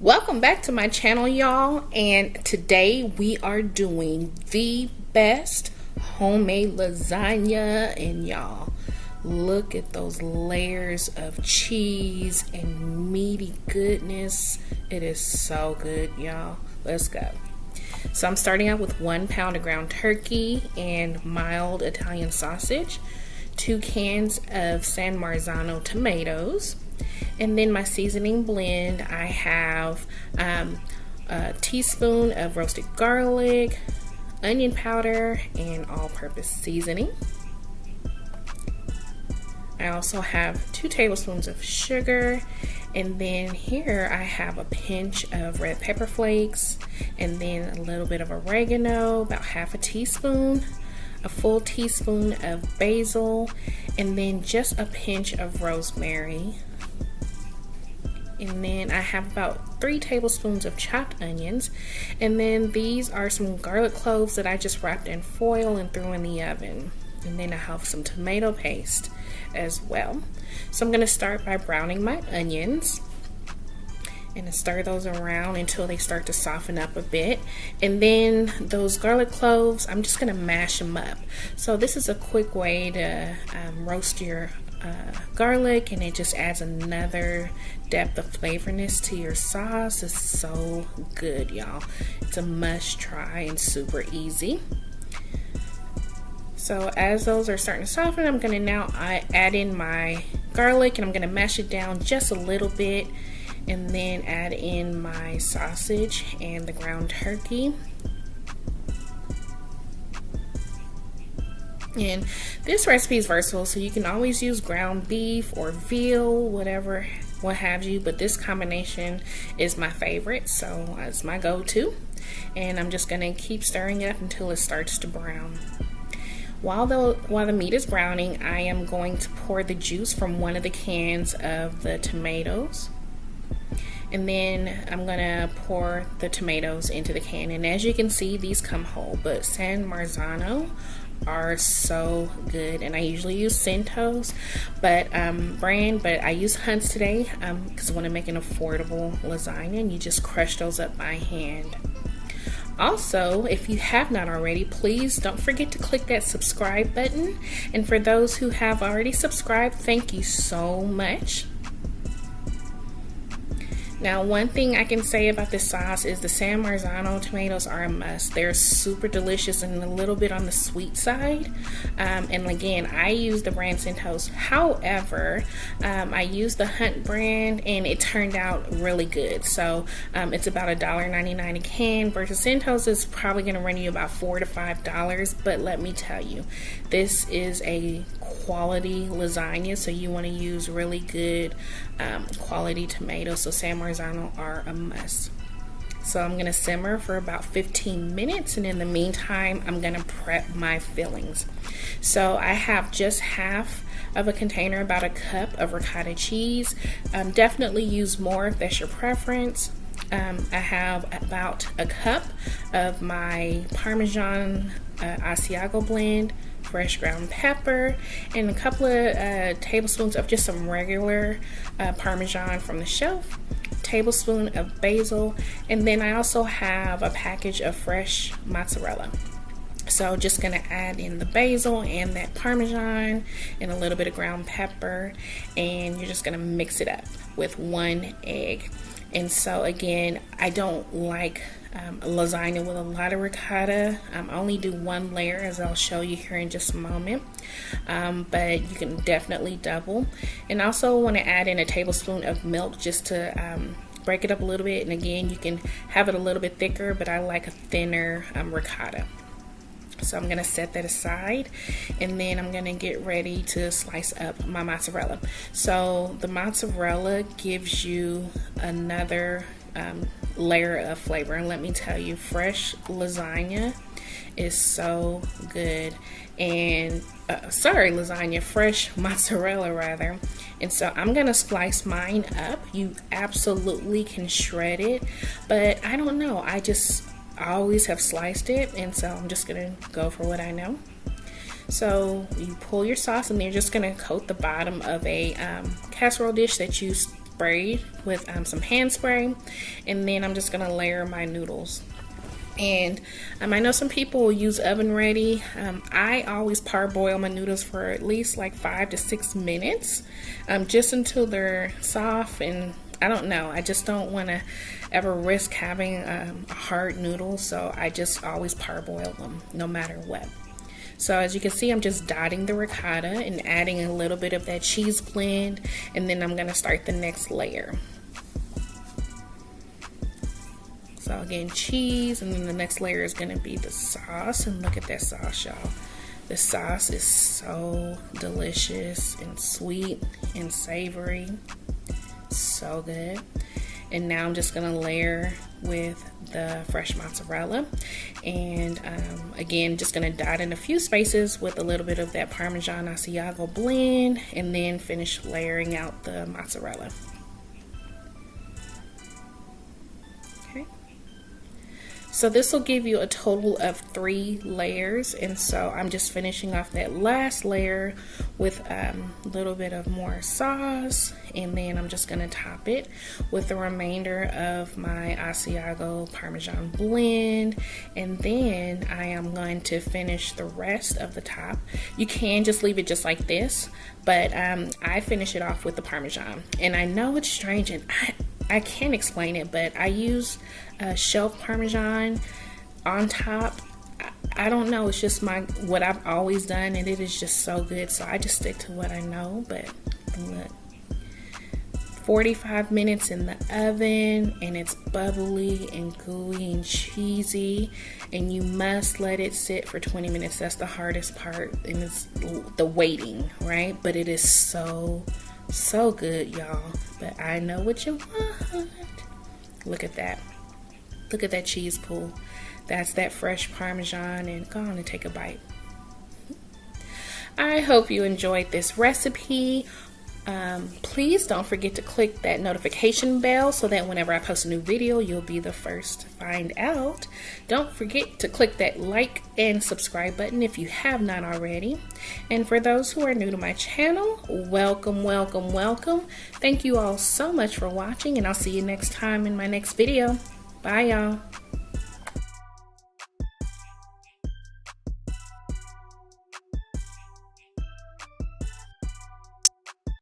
Welcome back to my channel, y'all, and today we are doing the best homemade lasagna. And y'all, look at those layers of cheese and meaty goodness. It is so good, y'all. Let's go. So I'm starting out with 1 pound of ground turkey and mild Italian sausage, 2 cans of San Marzano tomatoes, and then my seasoning blend. I have a teaspoon of roasted garlic, onion powder, and all-purpose seasoning. I also have 2 tablespoons of sugar, and then here I have a pinch of red pepper flakes, and then a little bit of oregano, about half a teaspoon, a full teaspoon of basil, and then just a pinch of rosemary. And then I have about 3 tablespoons of chopped onions, and then these are some garlic cloves that I just wrapped in foil and threw in the oven. And then I have some tomato paste as well. So I'm going to start by browning my onions and stir those around until they start to soften up a bit. And then those garlic cloves, I'm just going to mash them up. So this is a quick way to roast your garlic, and it just adds another depth of flavorness to your sauce. It's so good, y'all. It's a must try and super easy. So as those are starting to soften, I'm going to now add in my garlic, and I'm going to mash it down just a little bit, and then add in my sausage and the ground turkey. And this recipe is versatile, so you can always use ground beef or veal, whatever, what have you, but this combination is my favorite, so it's my go-to. And I'm just gonna keep stirring it up until it starts to brown. While the meat is browning, I am going to pour the juice from one of the cans of the tomatoes. And then I'm gonna pour the tomatoes into the can. And as you can see, these come whole, but San Marzano are so good, and I usually use Centos brand, but I use Hunt's today because I want to make an affordable lasagna, and you just crush those up by hand. Also, if you have not already, please don't forget to click that subscribe button, and for those who have already subscribed, thank you so much. Now, one thing I can say about this sauce is the San Marzano tomatoes are a must. They're super delicious and a little bit on the sweet side. And again, I use the brand Centos. However, I use the Hunt brand, and it turned out really good. So it's about $1.99 a can versus Centos is probably going to run you about $4 to $5. But let me tell you, this is a quality lasagna, so you want to use really good quality tomatoes. So San Marzano are a must. So I'm going to simmer for about 15 minutes, and in the meantime I'm going to prep my fillings. So I have just half of a container, about a cup of ricotta cheese. Definitely use more if that's your preference. I have about a cup of my parmesan asiago blend, fresh ground pepper, and a couple of tablespoons of just some regular parmesan from the shelf, tablespoon of basil, and then I also have a package of fresh mozzarella. So just gonna add in the basil and that parmesan and a little bit of ground pepper, and you're just gonna mix it up with 1 egg. And so again, I don't like lasagna with a lot of ricotta. I only do 1 layer, as I'll show you here in just a moment, but you can definitely double. And also want to add in a tablespoon of milk just to break it up a little bit. And again, you can have it a little bit thicker, but I like a thinner ricotta. So I'm going to set that aside, and then I'm going to get ready to slice up my mozzarella. So the mozzarella gives you another layer of flavor, and let me tell you, fresh lasagna is so good. And fresh mozzarella rather. And so I'm gonna slice mine up. You absolutely can shred it, but I don't know, I always have sliced it, and so I'm just gonna go for what I know. So you pull your sauce, and you're just gonna coat the bottom of a casserole dish that you sprayed with some hand spray, and then I'm just gonna layer my noodles. And I know some people will use oven ready. I always parboil my noodles for at least like 5 to 6 minutes, just until they're soft. And I don't know, I just don't want to ever risk having a hard noodle, so I just always parboil them no matter what. So as you can see, I'm just dotting the ricotta and adding a little bit of that cheese blend, and then I'm gonna start the next layer. So again, cheese, and then the next layer is gonna be the sauce. And look at that sauce, y'all. The sauce is so delicious and sweet and savory. So good. And now I'm just gonna layer with the fresh mozzarella. And again, just gonna dot in a few spaces with a little bit of that Parmesan Asiago blend, and then finish layering out the mozzarella. So this will give you a total of 3 layers, and so I'm just finishing off that last layer with a little bit of more sauce, and then I'm just going to top it with the remainder of my Asiago Parmesan blend, and then I am going to finish the rest of the top. You can just leave it just like this, but I finish it off with the Parmesan. And I know it's strange, and I can't explain it, but I use shelf Parmesan on top. I don't know, it's just what I've always done, and it is just so good, so I just stick to what I know. But look, 45 minutes in the oven, and it's bubbly and gooey and cheesy, and you must let it sit for 20 minutes. That's the hardest part, and it's the waiting, right? But it is so good, y'all. But I know what you want. Look at that. Look at that cheese pool. That's that fresh Parmesan, and go on and take a bite. I hope you enjoyed this recipe. Please don't forget to click that notification bell so that whenever I post a new video, you'll be the first to find out. Don't forget to click that like and subscribe button if you have not already. And for those who are new to my channel, welcome, welcome, welcome. Thank you all so much for watching, and I'll see you next time in my next video. Bye, y'all.